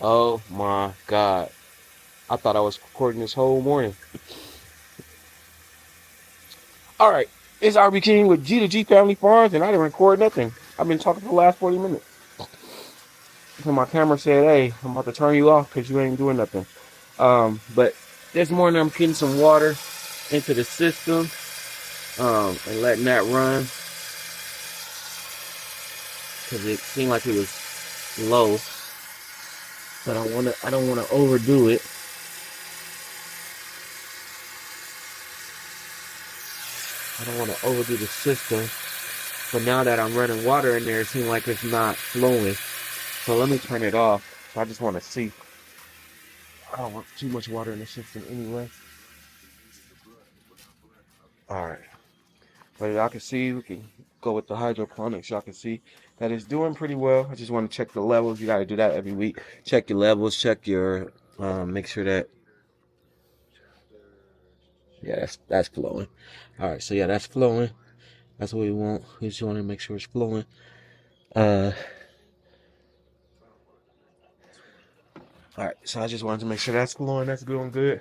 Oh my God. I thought I was recording this whole morning. All right. It's RB King with G2G Family Farms, and I didn't record nothing. I've been talking for the last 40 minutes. So my camera said, hey, I'm about to turn you off because you ain't doing nothing. But this morning I'm getting some water into the system and letting that run because it seemed like it was low. But I don't wanna overdo it. I don't want to overdo the system. But now that I'm running water in there, it seems like it's not flowing. So let me turn it off. I just want to see. I don't want too much water in the system anyway. All right. But y'all can see, we can go with the hydroponics. Y'all can see that it's doing pretty well. I just want to check the levels. You got to do that every week. Check your levels. Check your, make sure that, yeah, that's flowing. All right. So yeah, that's flowing. That's what we want. We just want to make sure it's flowing. Uh, all right. So I just wanted to make sure that's flowing. That's doing good.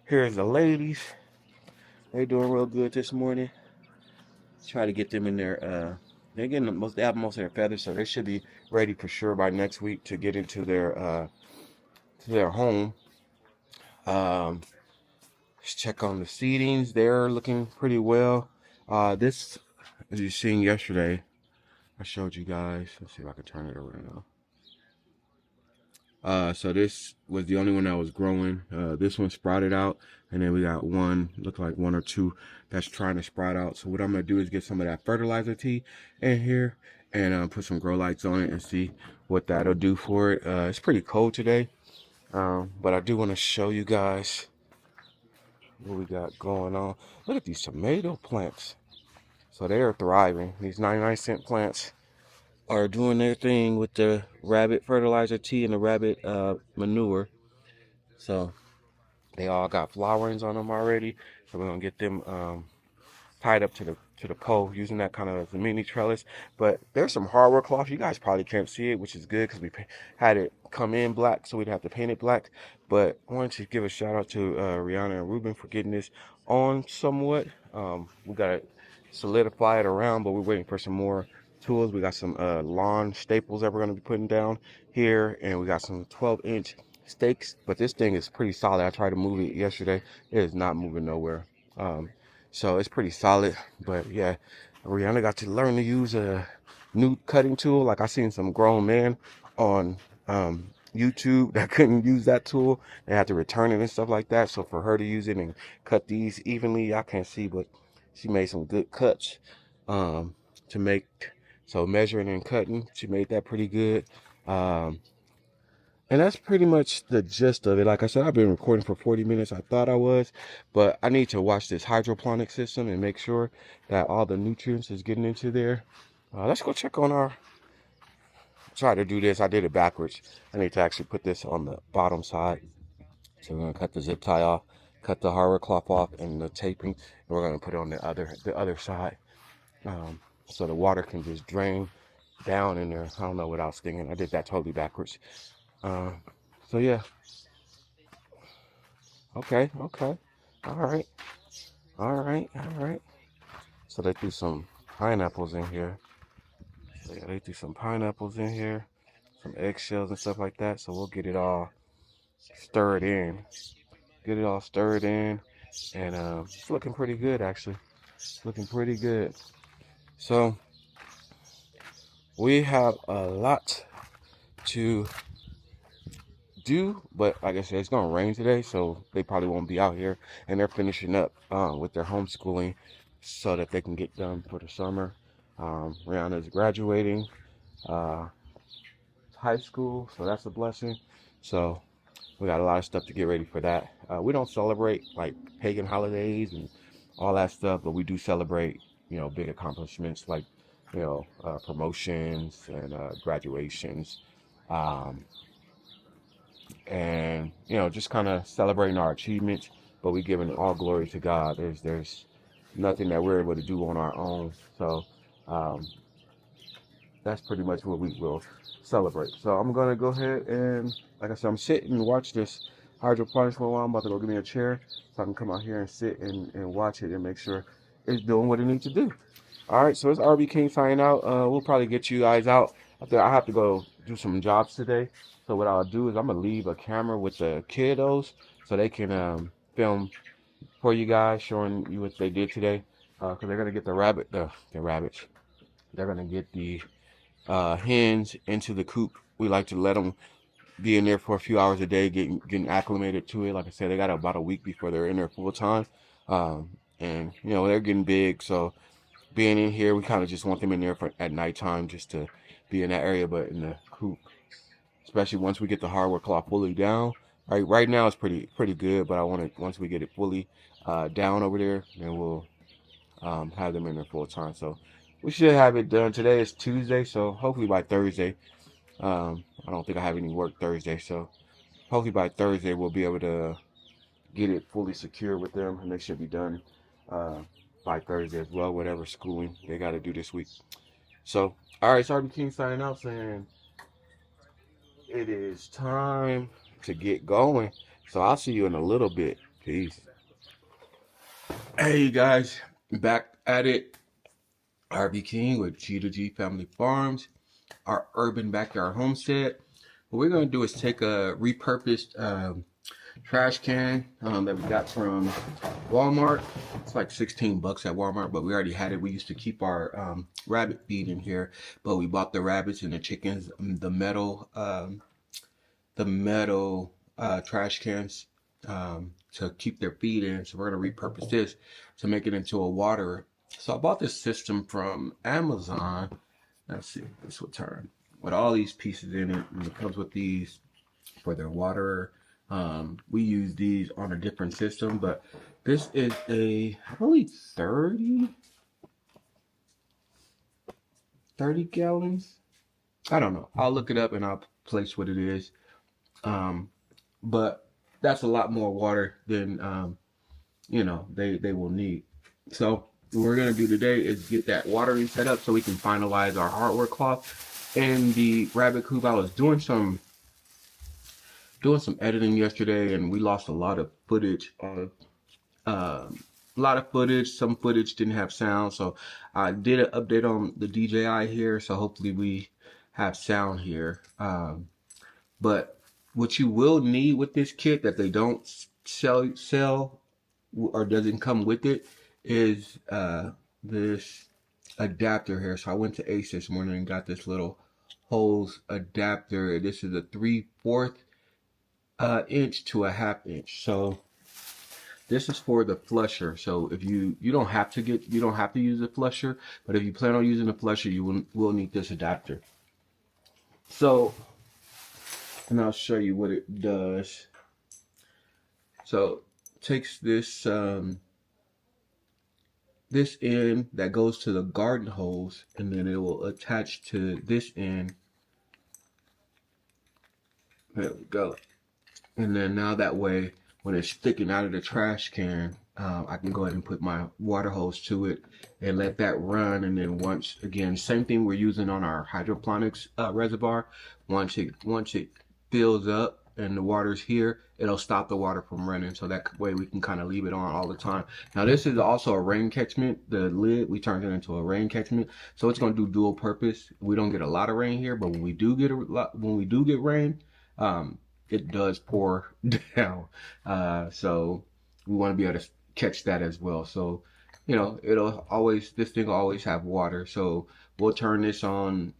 Here's the ladies. They're doing real good this morning. Try to get them in there. They have most of their feathers, so they should be ready for sure by next week to get into their home. Um, let's check on the seedings. They're looking pretty well. This, as you seen yesterday, I showed you guys. Let's see if I can turn it around. So this was the only one that was growing. This one sprouted out, and then we got one, look like one or two that's trying to sprout out. So what I'm gonna do is get some of that fertilizer tea in here and put some grow lights on it and see what that'll do for it. It's pretty cold today, but I do want to show you guys what we got going on. Look at these tomato plants. So they are thriving. These 99-cent plants are doing their thing with the rabbit fertilizer tea and the rabbit manure. So they all got flowerings on them already. So we're gonna get them tied up to the pole using that kind of as a mini trellis. But there's some hardware cloth. You guys probably can't see it, which is good because we had it come in black, so we'd have to paint it black. But I wanted to give a shout out to Rihanna and Ruben for getting this on somewhat. We gotta solidify it around, but we're waiting for some more tools. We got some lawn staples that we're gonna be putting down here, and we got some 12-inch stakes. But this thing is pretty solid. I tried to move it yesterday. It is not moving nowhere. So it's pretty solid. But yeah, Rihanna got to learn to use a new cutting tool. Like I seen some grown men on YouTube that couldn't use that tool. They had to return it and stuff like that. So for her to use it and cut these evenly, I can't see, but she made some good cuts to make. So measuring and cutting, she made that pretty good. Um, and that's pretty much the gist of it. Like I said, I've been recording for 40 minutes. I thought I was, but I need to watch this hydroponic system and make sure that all the nutrients is getting into there. Let's go check on our, try to do this. I did it backwards. I need to actually put this on the bottom side. So we're gonna cut the zip tie off, cut the hardware cloth off and the taping, and we're gonna put it on the other side. So the water can just drain down in there. I don't know what I was thinking. I did that totally backwards. Uh, so yeah, okay, okay. All right, all right, all right. So they threw some pineapples in here. So yeah, they threw some pineapples in here, some eggshells and stuff like that. So we'll get it all stirred in. Get it all stirred in. And it's looking pretty good actually. It's looking pretty good. So we have a lot to do, but like I said, it's gonna rain today, so they probably won't be out here. And they're finishing up with their homeschooling so that they can get done for the summer. Rihanna's graduating uh, high school, so that's a blessing. So we got a lot of stuff to get ready for that. We don't celebrate like pagan holidays and all that stuff, but we do celebrate, big accomplishments like, promotions and graduations. Um, and just kind of celebrating our achievements, but we giving all glory to God. There's nothing that we're able to do on our own. So that's pretty much what we will celebrate. So I'm gonna go ahead and, like I said, I'm sitting and watch this hydroponics for a while. I'm about to go get me a chair so I can come out here and sit and watch it and make sure it's doing what it needs to do. All right, so it's RB King signing out. We'll probably get you guys out. I have to go do some jobs today. So what I'll do is I'm gonna leave a camera with the kiddos so they can film for you guys, showing you what they did today. Because they're gonna get the rabbits. They're gonna get the hens into the coop. We like to let them be in there for a few hours a day, getting acclimated to it. Like I said, they got about a week before they're in there full time, and you know they're getting big. So being in here, we kind of just want them in there for at nighttime, just to be in that area. But in the coop, especially once we get the hardware cloth fully down. Right now it's pretty good, but I want to once we get it fully down over there, then we'll have them in there full time. So we should have it done. Today is Tuesday, so hopefully by Thursday. I don't think I have any work Thursday, so hopefully by Thursday we'll be able to get it fully secure with them, and they should be done uh, by Thursday as well, whatever schooling they got to do this week. So, all right, Sergeant King signing out saying it is time to get going. So I'll see you in a little bit. Peace. Hey, you guys, back at it. RB King with G2G Family Farms, our urban backyard homestead. What we're going to do is take a repurposed trash can that we got from Walmart. It's like 16 bucks at Walmart, but we already had it. We used to keep our rabbit feed in here, but we bought the rabbits and the chickens, the metal trash cans to keep their feed in. So we're going to repurpose this to make it into a water. So I bought this system from Amazon. Let's see, this will turn with all these pieces in it, and it comes with these for their water. We use these on a different system, but this is I believe 30 gallons. I don't know. I'll look it up and I'll place what it is. But that's a lot more water than they will need. So what we're gonna do today is get that watering set up so we can finalize our hardware cloth and the rabbit coop. I was doing some editing yesterday, and we lost a lot of footage. Some footage didn't have sound, so I did an update on the DJI here, so hopefully we have sound here. But what you will need with this kit that they don't sell or doesn't come with it is this adapter here. So I went to Ace this morning and got this little hose adapter. This is a 3/4 inch to a 1/2 inch. So this is for the flusher. So if you don't have to use a flusher, but if you plan on using a flusher, you will need this adapter. So, and I'll show you what it does. So it takes this this end that goes to the garden hose, and then it will attach to this end. There we go. And then now that way, when it's sticking out of the trash can, I can go ahead and put my water hose to it and let that run. And then once again, same thing we're using on our hydroponics reservoir. Once it fills up and the water's here, it'll stop the water from running. So that way we can kind of leave it on all the time. Now this is also a rain catchment. The lid, we turned it into a rain catchment. So it's going to do dual purpose. We don't get a lot of rain here, but when we do get rain, it does pour down. So we want to be able to catch that as well. So, this thing will always have water. So we'll turn this on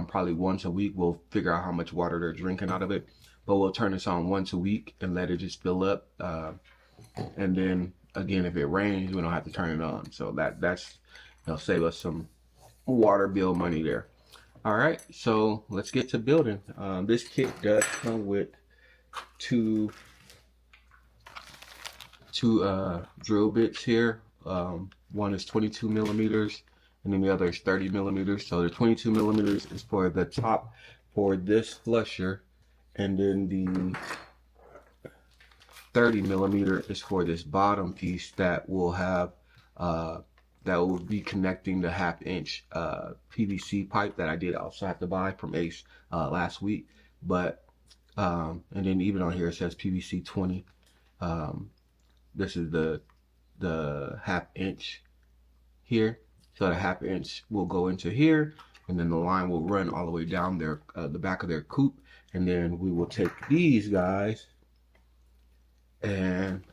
probably once a week. We'll figure out how much water they're drinking out of it, but we'll turn this on once a week and let it just fill up. And then again, if it rains, we don't have to turn it on. So that's save us some water bill money there. All right, so let's get to building. This kit does come with two drill bits here. One is 22 millimeters, and then the other is 30 millimeters. So the 22 millimeters is for the top for this flusher, and then the 30 millimeter is for this bottom piece that will have that will be connecting the 1/2 inch PVC pipe that I did also have to buy from Ace last week. But and then even on here it says PVC 20. This is the 1/2 inch here. So the 1/2 inch will go into here, and then the line will run all the way down their the back of their coop, and then we will take these guys and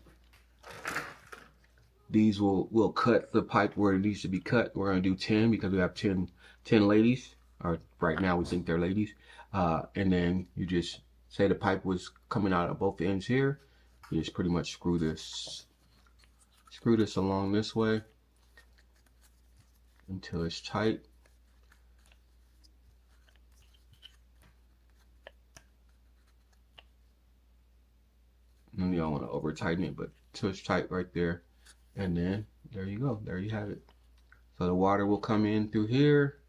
these will cut the pipe where it needs to be cut. We're gonna do 10 because we have 10 ladies, or right now we think they're ladies. And then you just say the pipe was coming out of both ends here. You just pretty much screw this along this way until it's tight. And you don't want to over tighten it, but until it's tight right there. And then there you go, there you have it. So the water will come in through here,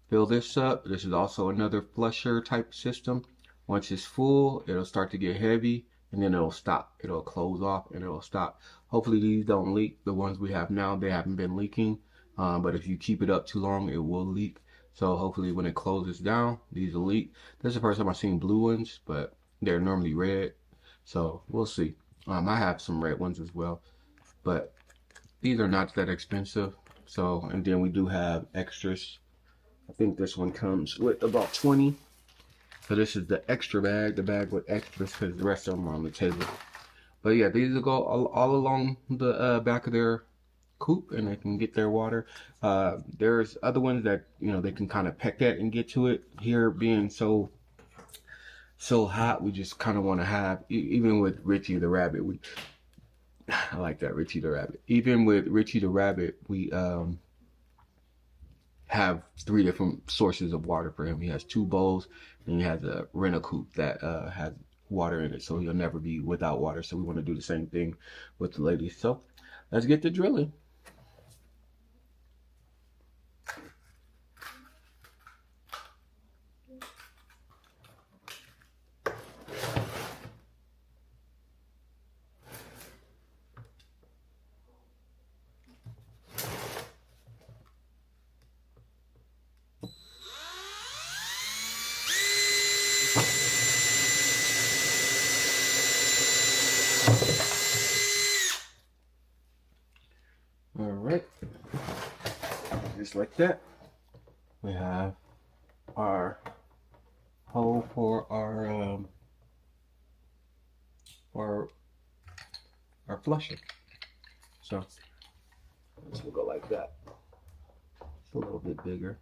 fill this up. This is also another flusher type system. Once it's full, it'll start to get heavy, and then it'll stop. It'll close off and it'll stop. Hopefully these don't leak. The ones we have now, they haven't been leaking. But if you keep it up too long, it will leak. So hopefully when it closes down, these will leak. This is the first time I've seen blue ones, but they're normally red. So we'll see. I have some red ones as well, but these are not that expensive. So, and then we do have extras. I think this one comes with about 20. So this is the extra bag, the bag with extras, because the rest of them are on the table. But yeah, these will go all along the back of their coop, and they can get their water. There's other ones that, you know, they can kind of peck at and get to it. Here being so hot, we just kind of want to have, even with Richie the rabbit, I like that, Richie the rabbit. Even with Richie the rabbit, we have 3 different sources of water for him. He has 2 bowls, and he has a rental coop that has water in it, so he'll never be without water. So we want to do the same thing with the ladies. So let's get to drilling. All right, just like that, we have our hole for our flusher. So this will go like that. It's a little bit bigger.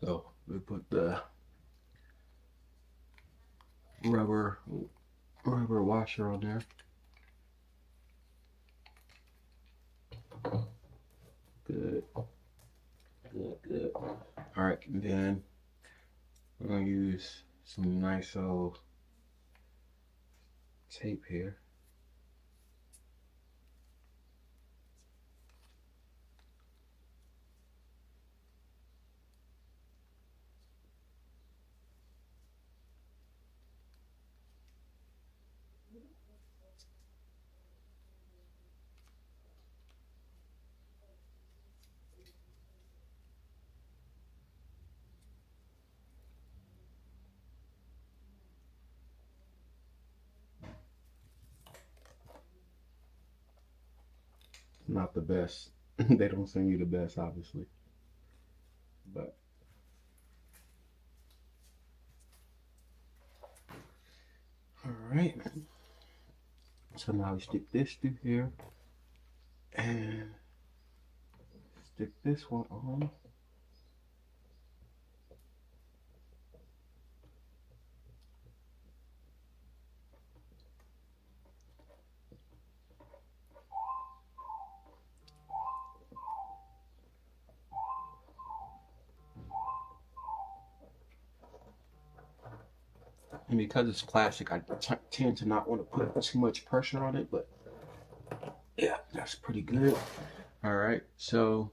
So we put the rubber washer on there. Good. All right, and then we're gonna use some nice old tape here. Not the best. They don't send you the best, obviously. But all right. So now we stick this through here and stick this one on. And because it's plastic, I tend to not want to put too much pressure on it, but yeah, that's pretty good. All right, so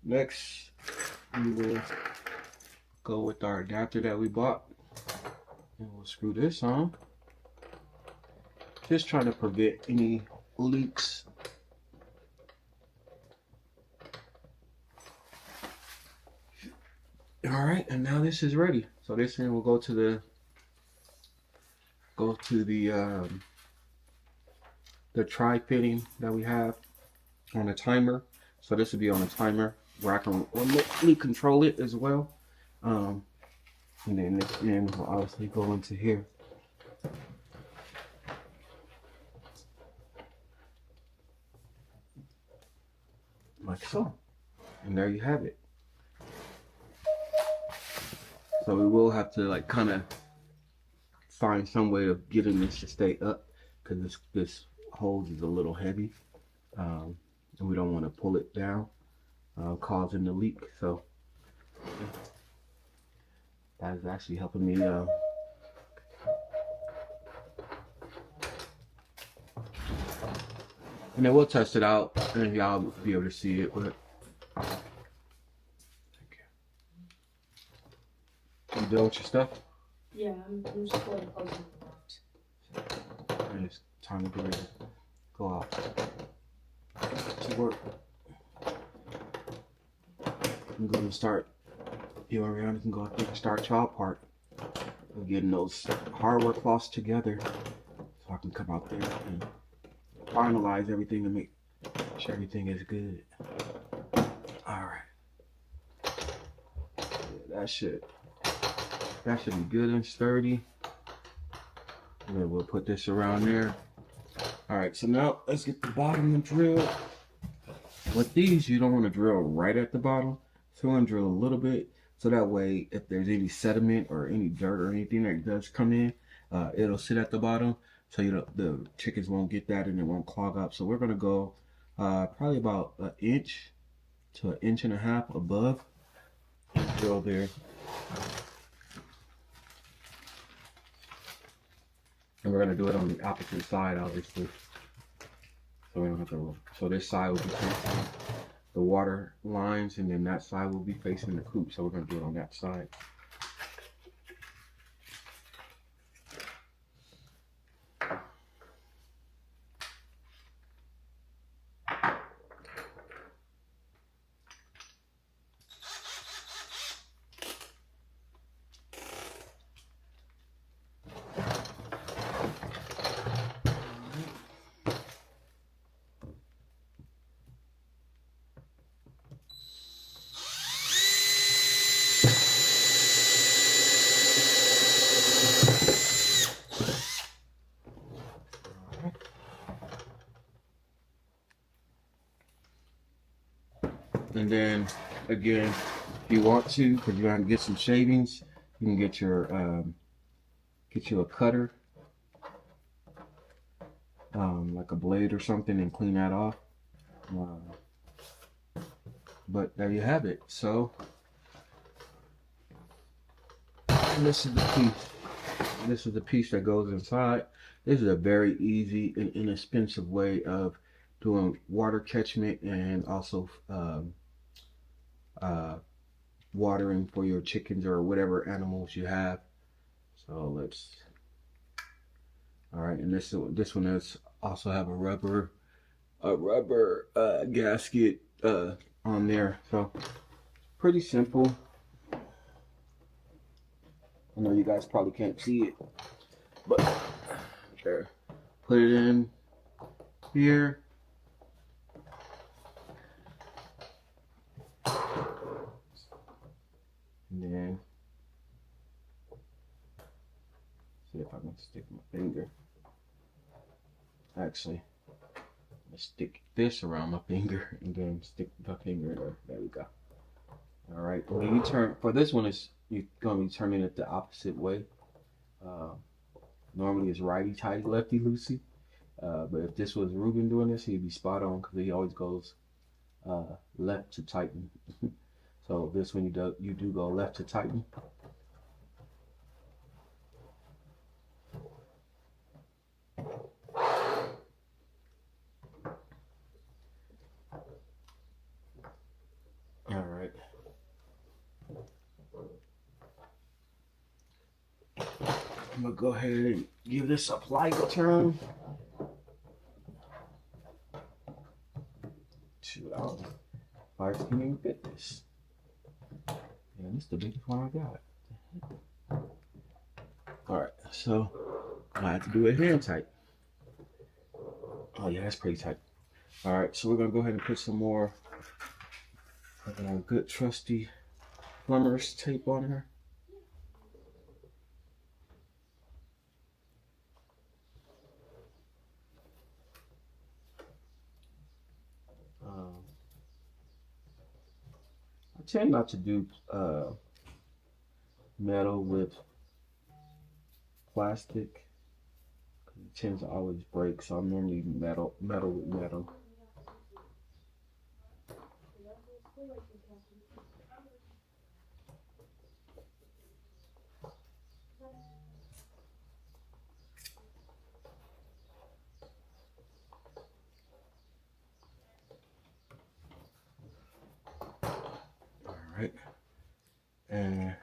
next we will go with our adapter that we bought, and we'll screw this on. Just trying to prevent any leaks. All right, and now this is ready. So this thing will go to the tri-fitting that we have on a timer. So this will be on a timer where I can remotely control it as well. And then this end will obviously go into here. Like so. And there you have it. So we will have to like kind of find some way of getting this to stay up, because this hose is a little heavy, and we don't want to pull it down, causing the leak. So that is actually helping me. And then we'll test it out, and y'all will be able to see it. But you done with your stuff? Yeah, I'm just going to close it out. And it's time to get ready to go out to work. I'm going to start. You and Rihanna can go out there and start y'all part of getting those hardware cloths together, so I can come out there and finalize everything and make sure everything is good. Alright. Yeah, that should be good and sturdy. And then we'll put this around there. Alright, so now let's get the bottom drilled. With these, you don't want to drill right at the bottom. So we're going to drill a little bit, so that way if there's any sediment or any dirt or anything that does come in, it'll sit at the bottom, so the chickens won't get that and it won't clog up. So we're going to go probably about an inch to 1.5 inches above and drill there. And we're going to do it on the opposite side, obviously, so we don't have to. So this side will be facing the water lines, and then that side will be facing the coop. So we're going to do it on that side. And then again, if you want to, because you're gonna get some shavings, you can get you a cutter, like a blade or something, and clean that off. But there you have it. So this is the piece. This is the piece that goes inside. This is a very easy and inexpensive way of doing water catchment, and also watering for your chickens or whatever animals you have. So let's. All right, and this one is also have a rubber gasket on there. So pretty simple. I know you guys probably can't see it, but sure. Put it in here. And then see if I can stick my finger. Actually, let's stick this around my finger and then stick the finger there. There we go. All right. When you turn for this one, you're gonna be turning it the opposite way. Normally it's righty tighty, lefty loosey. But if this was Ruben doing this, he'd be spot on, because he always goes left to tighten. So this one you do go left to tighten. right. I'm gonna go ahead and give this a plight turn. Shoot, I can't even fit this. Yeah, this is the biggest one I got. Alright, so I have to do it hand tight. Oh yeah, that's pretty tight. Alright, so we're gonna go ahead and put some more of our good trusty plumber's tape on her. I tend not to do metal with plastic because it tends to always break, so I'm normally metal with metal. Alright. And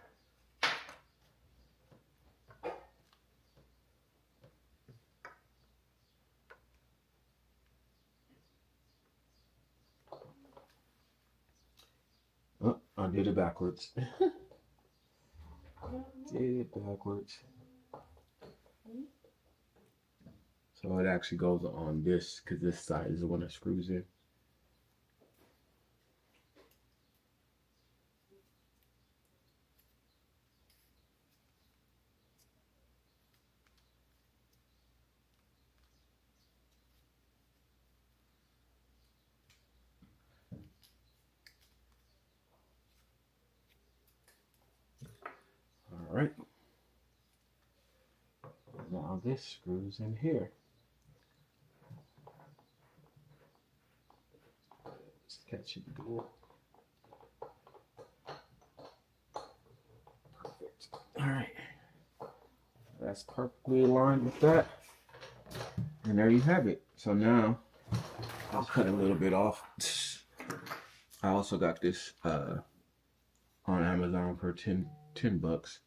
oh, I did it backwards. Did it backwards. So it actually goes on this because this side is the one that screws in. Alright. Now this screws in here. Let's catch it good. Perfect. Alright. That's perfectly aligned with that. And there you have it. So now I'll cut a little bit off. I also got this on Amazon for 10 bucks.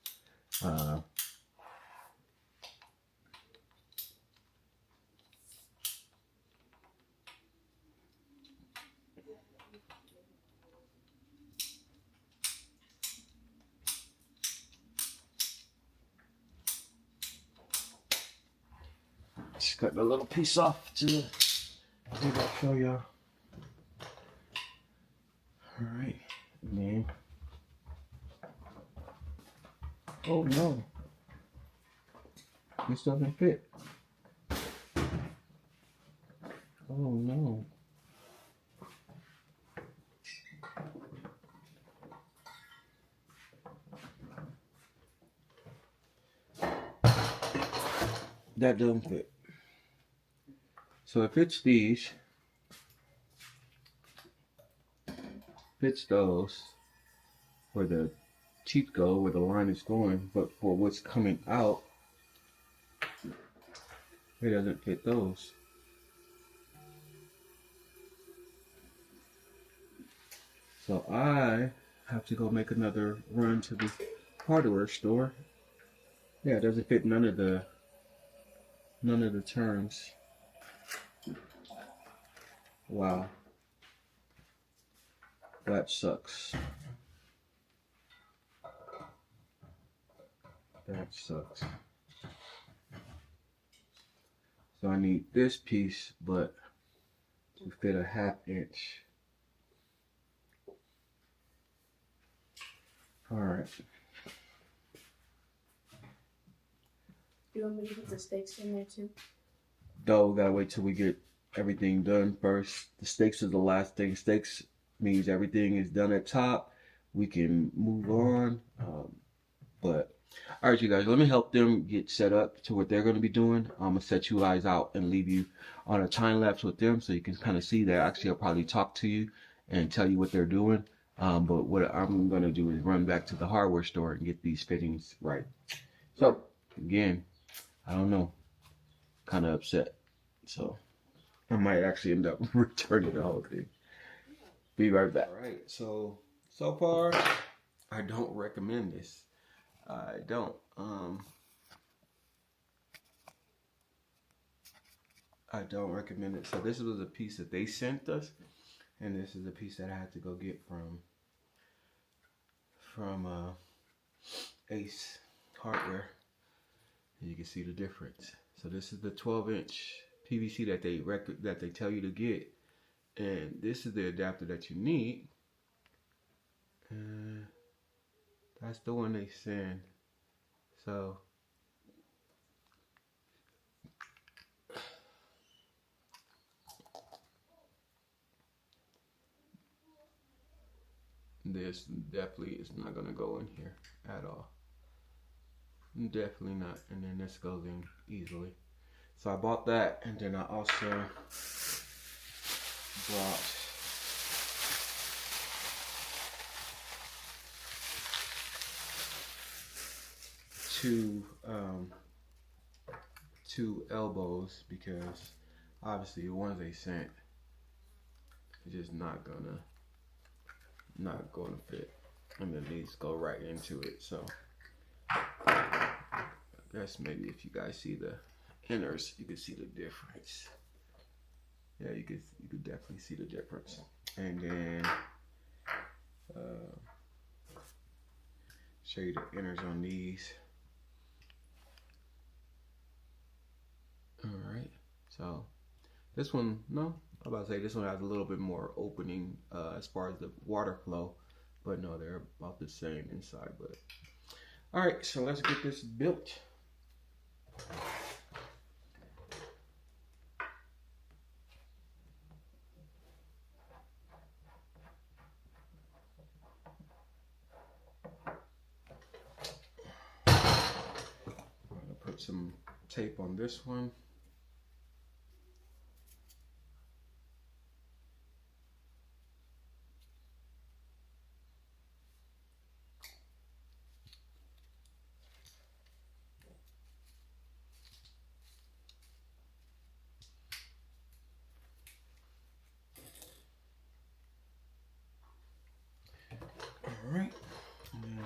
Just cut a little piece off to maybe I'll show y'all. Alright, and then oh no, this doesn't fit. Oh no. That doesn't fit. So it fits these, fits those where the teeth go, where the line is going, but for what's coming out, it doesn't fit those. So I have to go make another run to the hardware store. Yeah, it doesn't fit none of the terms. Wow. That sucks. That sucks. So I need this piece, but to fit a 1/2 inch. Alright. You want me to put the stakes in there too? Though we gotta wait till we get everything done first. The stakes is the last thing. Stakes means everything is done at top. We can move on. But all right, you guys, let me help them get set up to what they're going to be doing. I'm gonna set you guys out and leave you on a time lapse with them so you can kind of see that. Actually, I'll probably talk to you and tell you what they're doing. But what I'm going to do is run back to the hardware store and get these fittings right. So again, I don't know, kind of upset. So I might actually end up returning the whole thing. Be right back. All right, so so far, I don't recommend this. I don't. I don't recommend it. So this was a piece that they sent us, and this is a piece that I had to go get from Ace Hardware. And you can see the difference. So this is the 12-inch PVC that they tell you to get, and this is the adapter that you need. And that's the one they send. So this definitely is not gonna go in here at all. Definitely not. And then this goes in easily. So I bought that, and then I also brought two elbows, because obviously the ones they sent are just not gonna fit, and then these go right into it. So I guess maybe if you guys see the inners, you can see the difference. Yeah, you could definitely see the difference. And then show you the inners on these. All right, so this one, no, I'm about to say this one has a little bit more opening as far as the water flow, but no, they're about the same inside. But all right, so let's get this built. I'm gonna put some tape on this one. All right, and then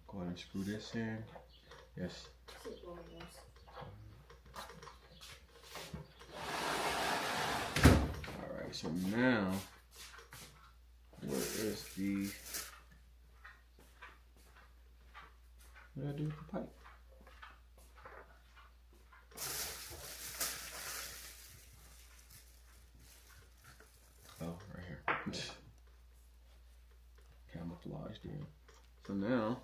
go ahead and screw this in. Yes. All right, so now where is the, what did I do with the pipe? Oh, right here. Camouflaged in. So now,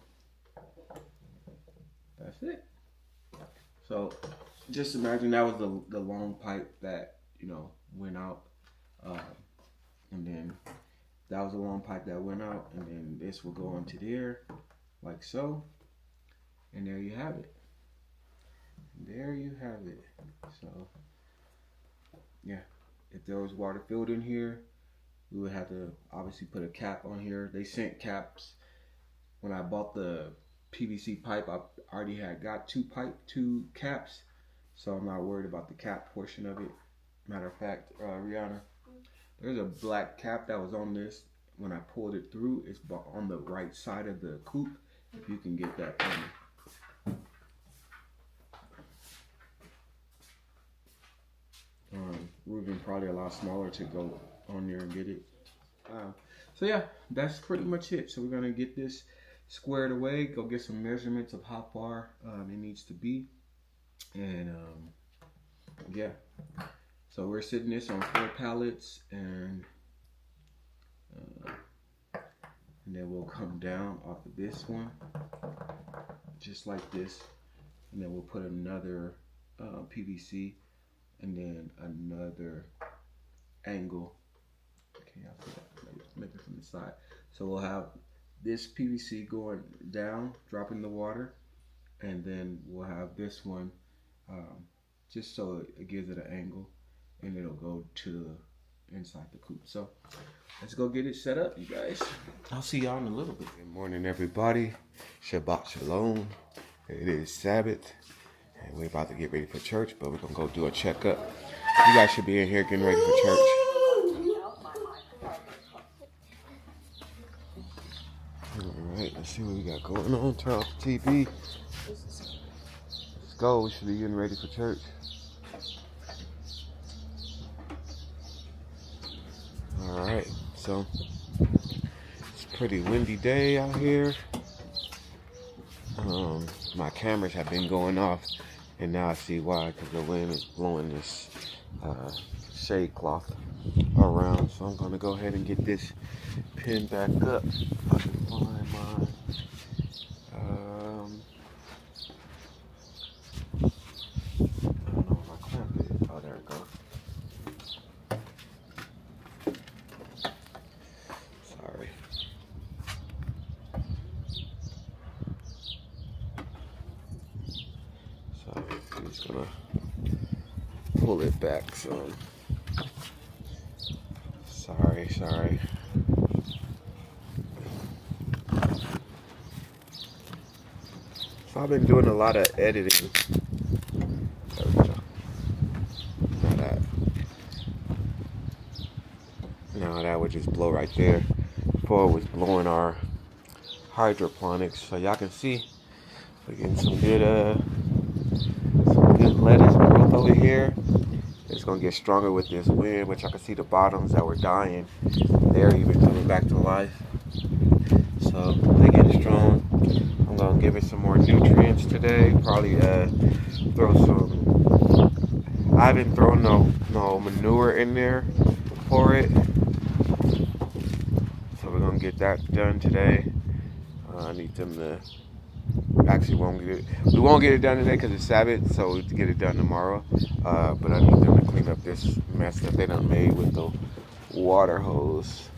that's it. So just imagine that was the long pipe that, you know, went out. And then that was a long pipe that went out. And then this will go into there, like so. And there you have it. There you have it. So, yeah. If there was water filled in here, we would have to obviously put a cap on here. They sent caps. When I bought the PVC pipe, I already had got two caps, so I'm not worried about the cap portion of it. Matter of fact, Rihanna, there's a black cap that was on this. When I pulled it through, it's on the right side of the Coop. If you can get that for me. Ruben probably a lot smaller to go on there and get it. So yeah, that's pretty much it. So we're gonna get this squared away, go get some measurements of how far it needs to be, and yeah. So we're sitting this on 4 pallets, and then we'll come down off of this one, just like this, and then we'll put another PVC, and then another angle. Okay, I'll put that maybe from the side. So we'll have this PVC going down, dropping the water, and then we'll have this one just so it gives it an angle, and it'll go to inside the Coop. So let's go get it set up, you guys. I'll see y'all in a little bit. Good morning, everybody. Shabbat Shalom. It is Sabbath, and we're about to get ready for church, but we're gonna go do a checkup. You guys should be in here getting ready for church. Alright, let's see what we got going on. Turn off the TV. Let's go. We should be getting ready for church. Alright, so it's a pretty windy day out here. My cameras have been going off, and now I see why, because the wind is blowing this shade cloth around. So I'm going to go ahead and get this pin back up. If I can find mine. I don't know where my clamp is. Oh, there it goes. Sorry. So I'm just gonna pull it back some. Sorry. So I've been doing a lot of editing. There we go. Now that would just blow right there. Before it was blowing our hydroponics, so y'all can see we're getting some good lettuce growth over here. It's gonna get stronger with this wind, which I can see the bottoms that were dying. They're even coming back to life. So they're getting strong. I'm gonna give it some more nutrients today. Probably throw some. I haven't thrown no manure in there for it. So we're gonna get that done today. I need them to. Actually, we won't get it done today because it's Sabbath, so we'll get it done tomorrow. But I need them to clean up this mess that they done made with the water hose.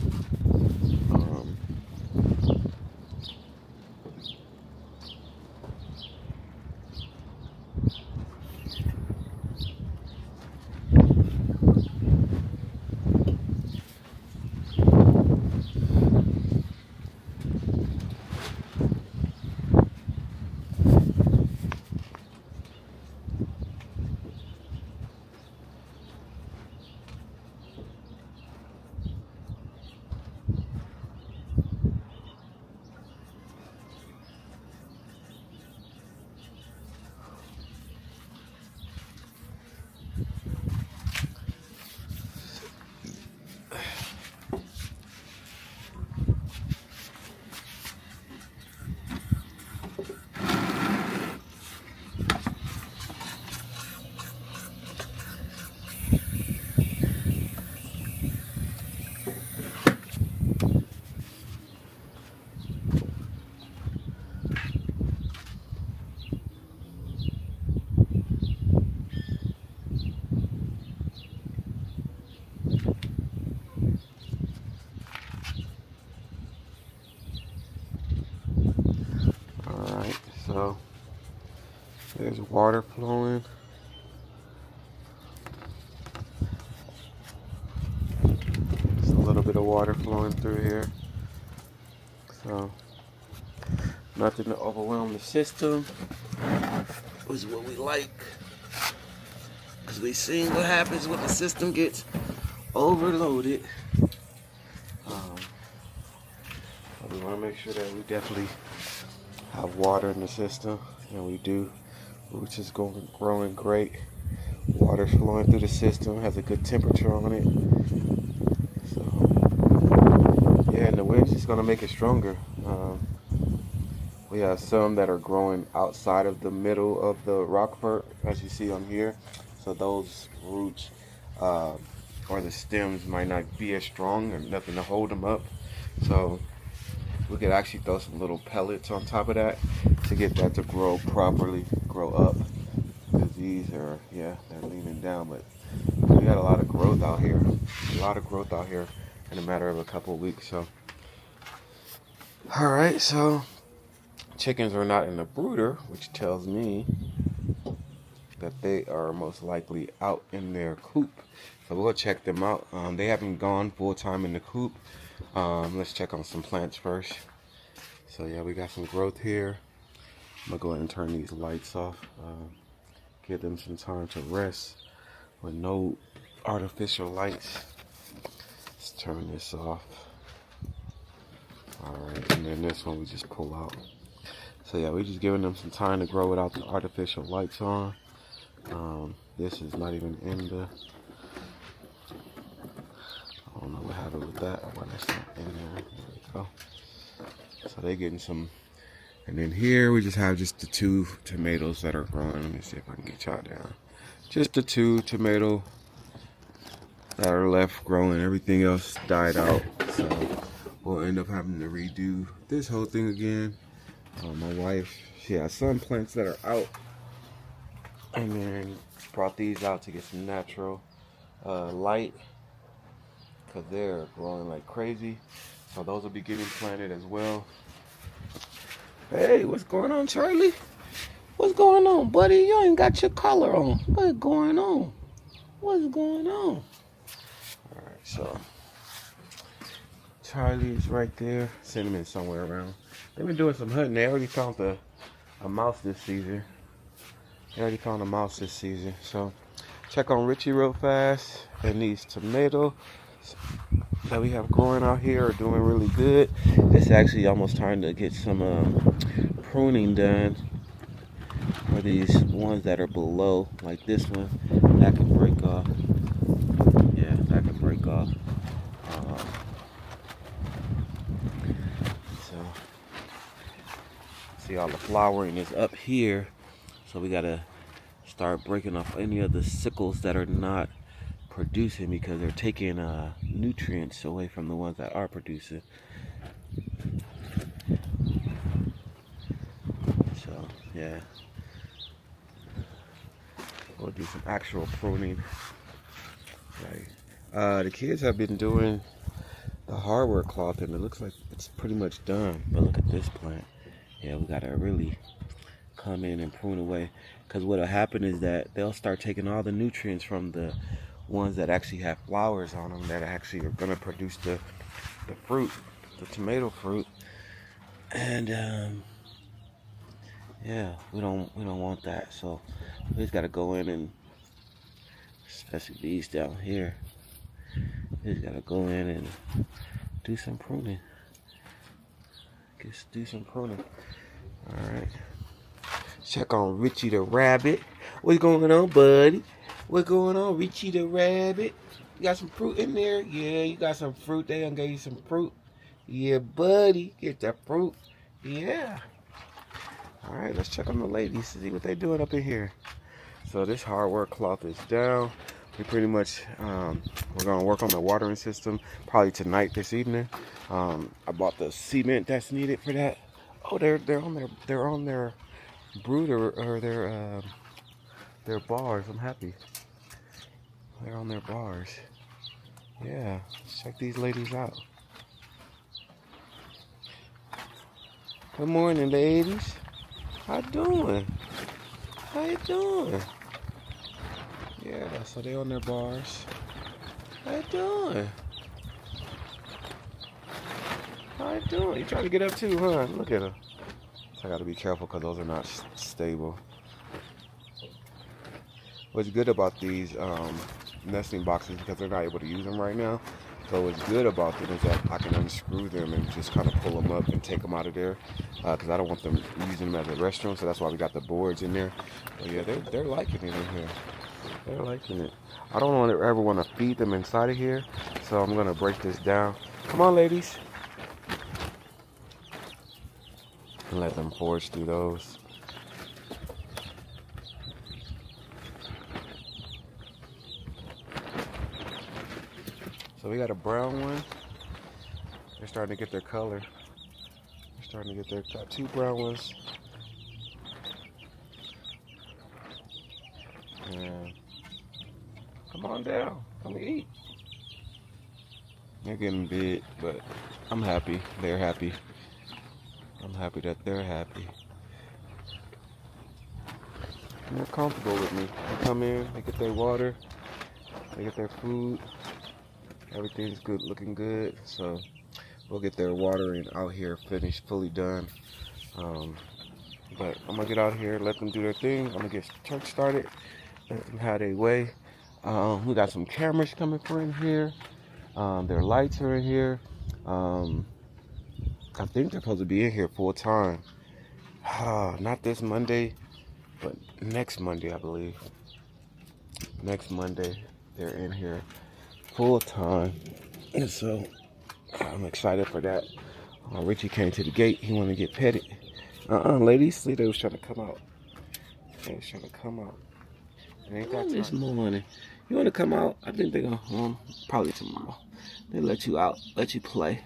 So there's water flowing. There's a little bit of water flowing through here. So nothing to overwhelm the system is what we like. Because we seen what happens when the system gets overloaded. We want to make sure that we definitely have water in the system, and we do. Roots is growing great. Water's flowing through the system, has a good temperature on it. So yeah, and the wind's just gonna make it stronger. We have some that are growing outside of the middle of the rockfort, as you see on here. So those roots or the stems might not be as strong, or nothing to hold them up. So we could actually throw some little pellets on top of that to get that to grow properly, grow up. Because these are, they're leaning down, but we got a lot of growth out here. In a matter of a couple of weeks. So, all right, so chickens are not in the brooder, which tells me that they are most likely out in their coop. So we'll check them out. They haven't gone full time in the coop. Let's check on some plants first. So yeah, we got some growth here. I'm gonna go ahead and turn these lights off. Give them some time to rest with no artificial lights. Let's turn this off. All right. And then this one we just pull out. So yeah, we just giving them some time to grow without the artificial lights on. This is not even in the, I don't know what happened with that. Why that's not in there. There we go. So they getting some. And then here we just have just the 2 tomatoes that are growing. Let me see if I can get y'all down. Just the 2 tomato that are left growing. Everything else died out. So we'll end up having to redo this whole thing again. My wife, she has some plants that are out. And then brought these out to get some natural light. Because they're growing like crazy. So those will be getting planted as well. Hey, what's going on, Charlie? What's going on, buddy? You ain't got your collar on. What's going on? What's going on? Alright, so Charlie's right there. Cinnamon somewhere around. They've been doing some hunting. They already found a mouse this season. So check on Richie real fast. And these tomatoes that we have growing out here are doing really good. It's actually almost time to get some pruning done for these ones that are below, like this one. That can break off. Yeah, that can break off. So see, all the flowering is up here, so we gotta start breaking off any of the sickles that are not producing, because they're taking nutrients away from the ones that are producing. So yeah, we'll do some actual pruning. Right. The kids have been doing the hardware cloth, and it looks like it's pretty much done. But look at this plant. Yeah, we gotta really come in and prune away, because what'll happen is that they'll start taking all the nutrients from the ones that actually have flowers on them, that actually are gonna produce the fruit, the tomato fruit. And yeah, we don't want that. So we just gotta go in and, especially these down here, we just gotta go in and do some pruning. Just do some pruning. All right. Check on Richie the rabbit. What's going on, buddy? What's going on, Richie the rabbit? You got some fruit in there? Yeah, you got some fruit. They done gave you some fruit. Yeah, buddy. Get that fruit. Yeah. All right, let's check on the ladies, see what they're doing up in here. So this hardware cloth is down. We pretty much, we're gonna work on the watering system probably tonight, this evening. I bought the cement that's needed for that. Oh, they're on their brooder, or their bars. I'm happy. They're on their bars. Yeah, let's check these ladies out. Good morning, ladies. How you doing? How you doing? Yeah, so they on their bars. How you doing? How you doing? You trying to get up too, huh? Look at her. So I gotta be careful because those are not stable. What's good about these nesting boxes, because they're not able to use them right now. So what's good about them is that I can unscrew them and just kind of pull them up and take them out of there, because I don't want them using them as a restroom. So that's why we got the boards in there. But yeah, they're liking it in here. They're liking it. I don't ever want to feed them inside of here, so I'm gonna break this down. Come on, ladies, and let them forage through those. So we got a brown one. They're starting to get their color. Got 2 brown ones. And come on down. Come eat. They're getting big, but I'm happy. They're happy. I'm happy that they're happy. And they're comfortable with me. They come in, they get their water, they get their food. Everything's good, looking good. So we'll get their watering out here finished, fully done. But I'm gonna get out here, let them do their thing. I'm gonna get church started, let them have their way. We got some cameras coming for in here. Their lights are in here. I think they're supposed to be in here full time. Not this Monday, but next Monday, I believe. Next Monday, they're in here full time. And so I'm excited for that. Richie came to the gate. He wanted to get petted. Ladies, see, they was trying to come out. They was trying to come out. It ain't that time. This morning. You want to come out? I think they're going to, probably tomorrow. They let you out, let you play.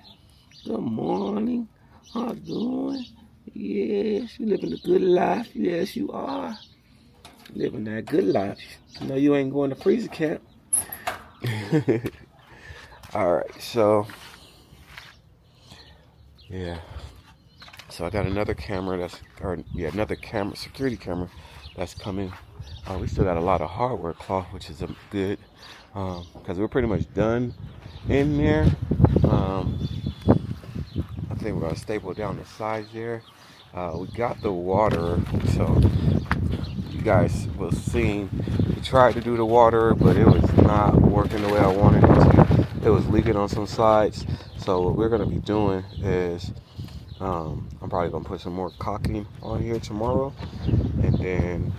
Good morning. How you doing? Yes, you living a good life. Yes, you are. Living that good life. You know you ain't going to freezer camp. Alright, so yeah. So I got another camera another camera, security camera that's coming. We still got a lot of hardware cloth, which is good. Because we're pretty much done in there. I think we're gonna staple down the sides there. We got the water, so you guys will see. We tried to do the water, but it was not working the way I wanted it to. It was leaking on some sides. So what we're gonna be doing is I'm probably gonna put some more caulking on here tomorrow, and then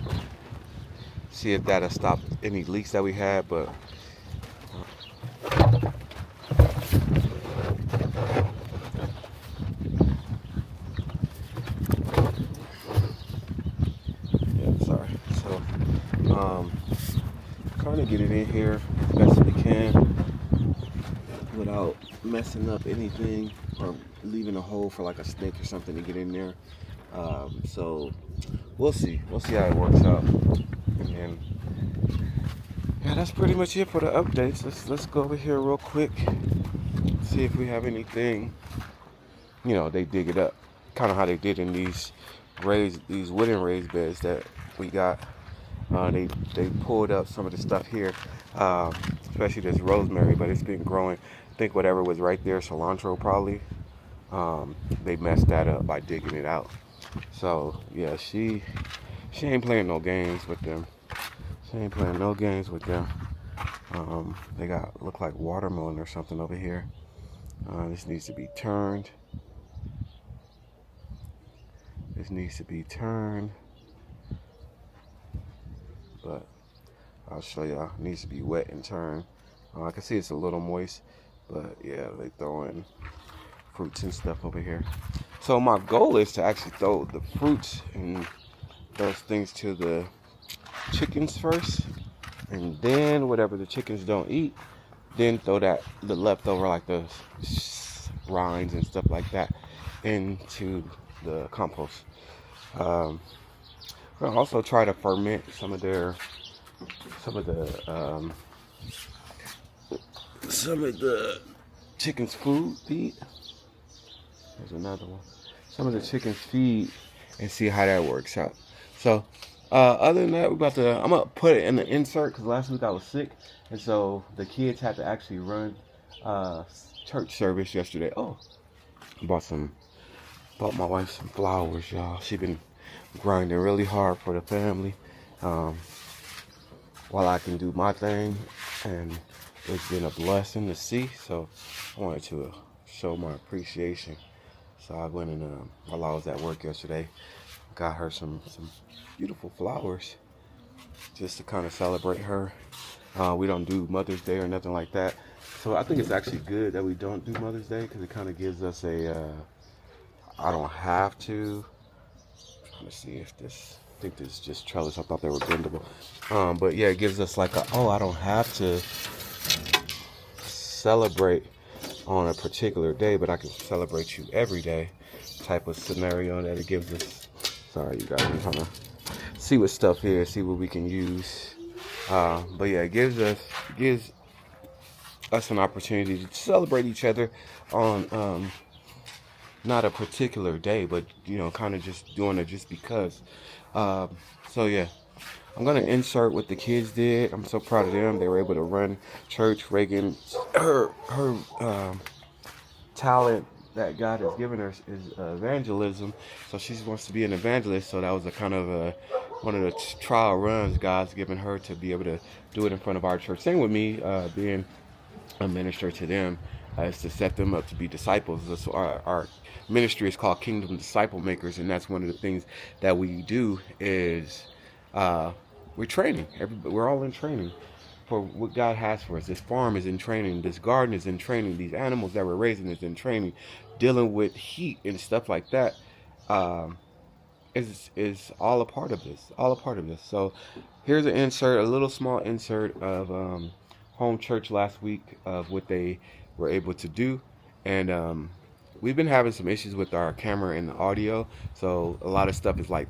see if that'll stop any leaks that we had. But yeah, sorry. So trying to get it in here as best we can without messing up anything or leaving a hole for like a snake or something to get in there. So we'll see how it works out. And then yeah, that's pretty much it for the updates. Let's go over here real quick, see if we have anything. You know, they dig it up, kind of how they did in these wooden raised beds that we got. They pulled up some of the stuff here, especially this rosemary, but it's been growing. I think whatever was right there, cilantro probably, they messed that up by digging it out. So yeah, she ain't playing no games with them. She ain't playing no games with them. They got look like watermelon or something over here. This needs to be turned. This needs to be turned. But I'll show y'all. It needs to be wet and turned. I can see it's a little moist, but yeah, they throw in fruits and stuff over here. So my goal is to actually throw the fruits and those things to the chickens first, and then whatever the chickens don't eat, then throw the leftover, like the rinds and stuff like that, into the compost. We'll also try to ferment some of the chickens' feed. There's another one. Some of the chicken's feed, and see how that works out. So other than that, I'm gonna put it in the insert because last week I was sick, and so the kids had to actually run church service yesterday. Oh, bought my wife some flowers, y'all. She been grinding really hard for the family, while I can do my thing, and it's been a blessing to see. So I wanted to show my appreciation. So I went and while I was at work yesterday, got her some beautiful flowers just to kind of celebrate her. We don't do Mother's Day or nothing like that. So I think it's actually good that we don't do Mother's Day, because it kind of gives us I don't have to. Let's see if this, I think this is just trellis. I thought they were bendable. But yeah, it gives us like I don't have to celebrate on a particular day, but I can celebrate you every day type of scenario that it gives us. Sorry, you guys, I'm trying to see what stuff here, see what we can use. But yeah, it gives us an opportunity to celebrate each other on not a particular day, but kind of just doing it just because. So yeah, I'm gonna insert what the kids did. I'm so proud of them. They were able to run church. Reagan, her talent that God has given her is evangelism. So she wants to be an evangelist. So that was a kind of one of the trial runs God's given her to be able to do it in front of our church. Same with me, being a minister to them. is to set them up to be disciples. So our ministry is called Kingdom Disciple Makers, and that's one of the things that we do is we're training. We're all in training for what God has for us. This farm is in training. This garden is in training. These animals that we're raising is in training. Dealing with heat and stuff like that is all a part of this. All a part of this. So here's an insert, a little small insert of home church last week of what they were able to do, and we've been having some issues with our camera and the audio. So a lot of stuff is like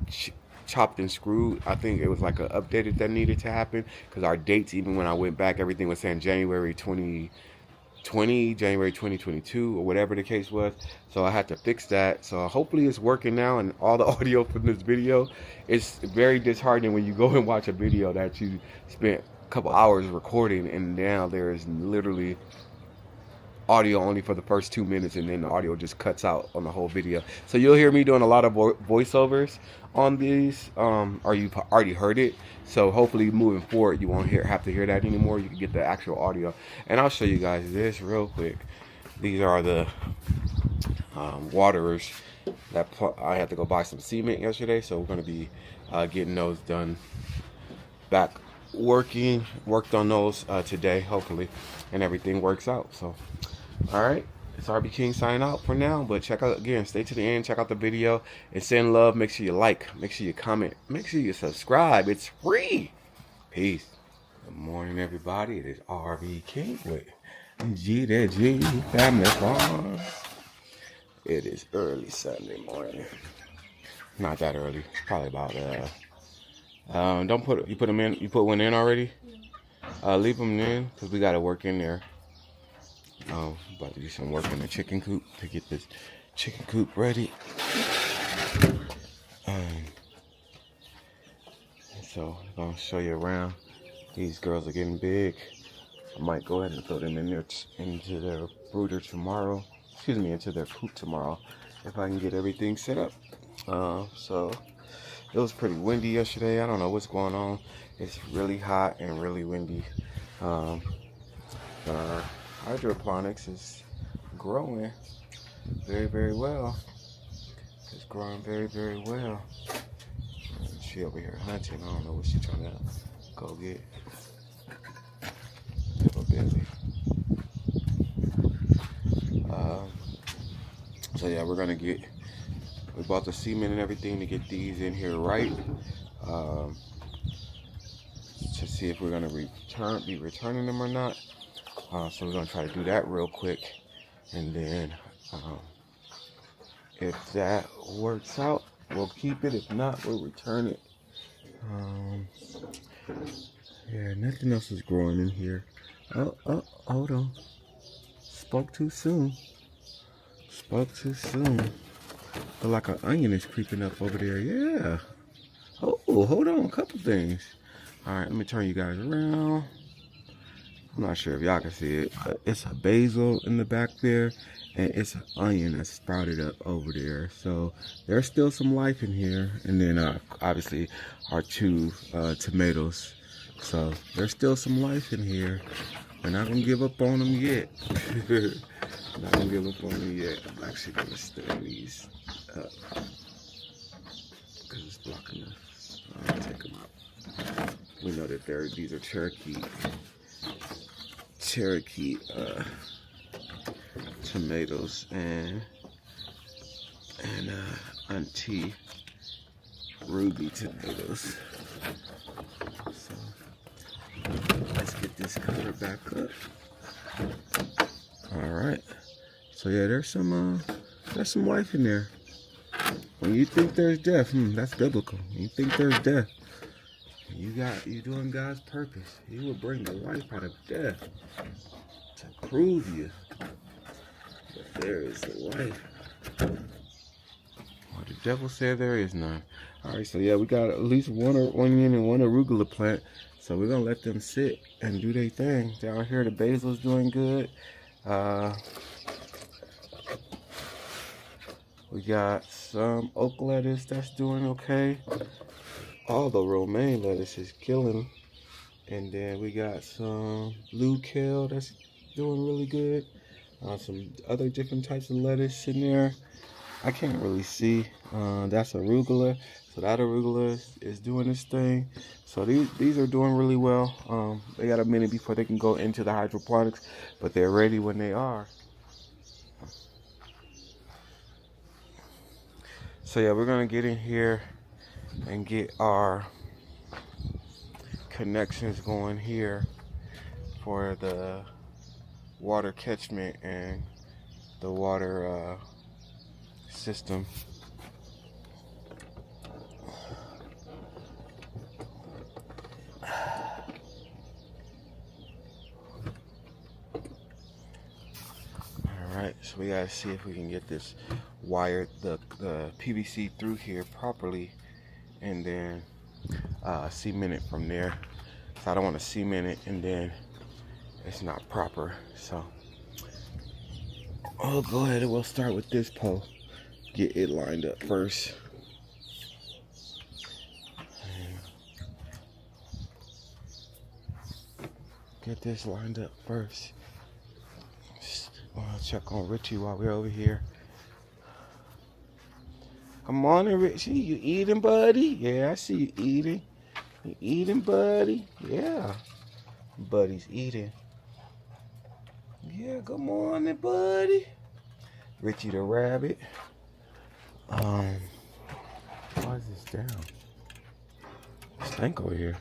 chopped and screwed. I think it was like an updated that needed to happen because our dates, even when I went back, everything was saying January 2020, January 2022, or whatever the case was. So I had to fix that. So hopefully it's working now, and all the audio from this video. It's very disheartening when you go and watch a video that you spent a couple hours recording, and now there is literally audio only for the first 2 minutes, and then the audio just cuts out on the whole video. So you'll hear me doing a lot of voiceovers on these, or you've already heard it. So hopefully moving forward, you won't have to hear that anymore. You can get the actual audio. And I'll show you guys this real quick. These are the waterers that I had to go buy some cement yesterday. So we're going to be getting those done back worked on those today, hopefully, and everything works out. So all right, it's RB King signing out for now, but check out again, stay to the end, check out the video, and send love. Make sure you like, make sure you comment, make sure you subscribe. It's free. Peace. Good morning, everybody. It is RB King with G2G Family Farm. It is early Sunday morning. Not that early. Probably about don't put you put them in. You put one in already. Leave them in because we gotta work in there. About to do some work in the chicken coop to get this chicken coop ready. So I'm gonna show you around. These girls are getting big. I might go ahead and throw them in there into their brooder tomorrow. Excuse me, into their coop tomorrow if I can get everything set up. So it was pretty windy yesterday. I don't know what's going on. It's really hot and really windy. But our hydroponics is growing very, very well. It's growing very, very well. She over here hunting. I don't know what she's trying to go get. A little busy. So yeah, we bought the cement and everything to get these in here right. To see if we're gonna be returning them or not. So we're gonna try to do that real quick, and then if that works out, we'll keep it. If not, we'll return it. Yeah, nothing else is growing in here. Oh, hold on. Spoke too soon. Spoke too soon. Feel like an onion is creeping up over there. Yeah. Oh, hold on. A couple things. All right, let me turn you guys around. I'm not sure if y'all can see it, but it's a basil in the back there, and it's an onion that's sprouted up over there. So there's still some life in here. And then obviously our two tomatoes. So there's still some life in here. We're not gonna give up on them yet. Not gonna give up on them yet. I'm actually gonna stand these up because it's blocking us. I'll take them out. We know that these are Cherokee tomatoes and Auntie Ruby tomatoes. So let's get this cover back up. All right. So yeah, there's some life in there. When you think there's death, that's biblical. When you think there's death, you doing God's purpose. He will bring the life out of death to prove you that there is life. Well, the devil said there is none. All right, so yeah, we got at least one onion and one arugula plant. So we're gonna let them sit and do their thing. Down here, the basil's doing good. We got some oak lettuce that's doing okay. All the romaine lettuce is killing. And then we got some blue kale that's doing really good. Some other different types of lettuce in there. I can't really see. That's arugula. So that arugula is doing this thing. So these are doing really well. They got a minute before they can go into the hydroponics, but they're ready when they are. So yeah, we're gonna get in here and get our connections going here for the water catchment and the water system. Alright, so we gotta see if we can get this wired, the PVC through here properly, and then cement it from there. So I don't want to cement it and then it's not proper. So I'll go ahead and we'll start with this pole. Get it lined up first. Get this lined up first. I'll check on Richie while we're over here. Come on in, Richie. You eating, buddy? Yeah, I see you eating. You eating, buddy? Yeah. Buddy's eating. Yeah, good morning, buddy. Richie the rabbit. Why is this down? Stank over here.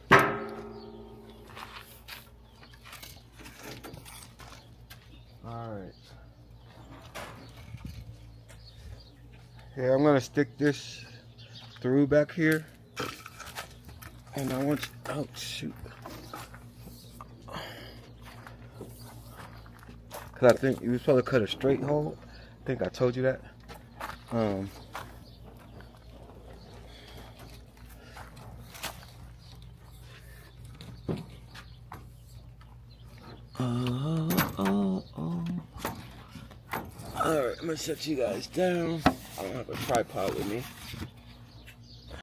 Alright. Yeah, I'm gonna stick this through back here. And I want you, oh shoot. Cause I think you were supposed to cut a straight hole. I think I told you that. Alright, I'm gonna set you guys down. I don't have a tripod with me.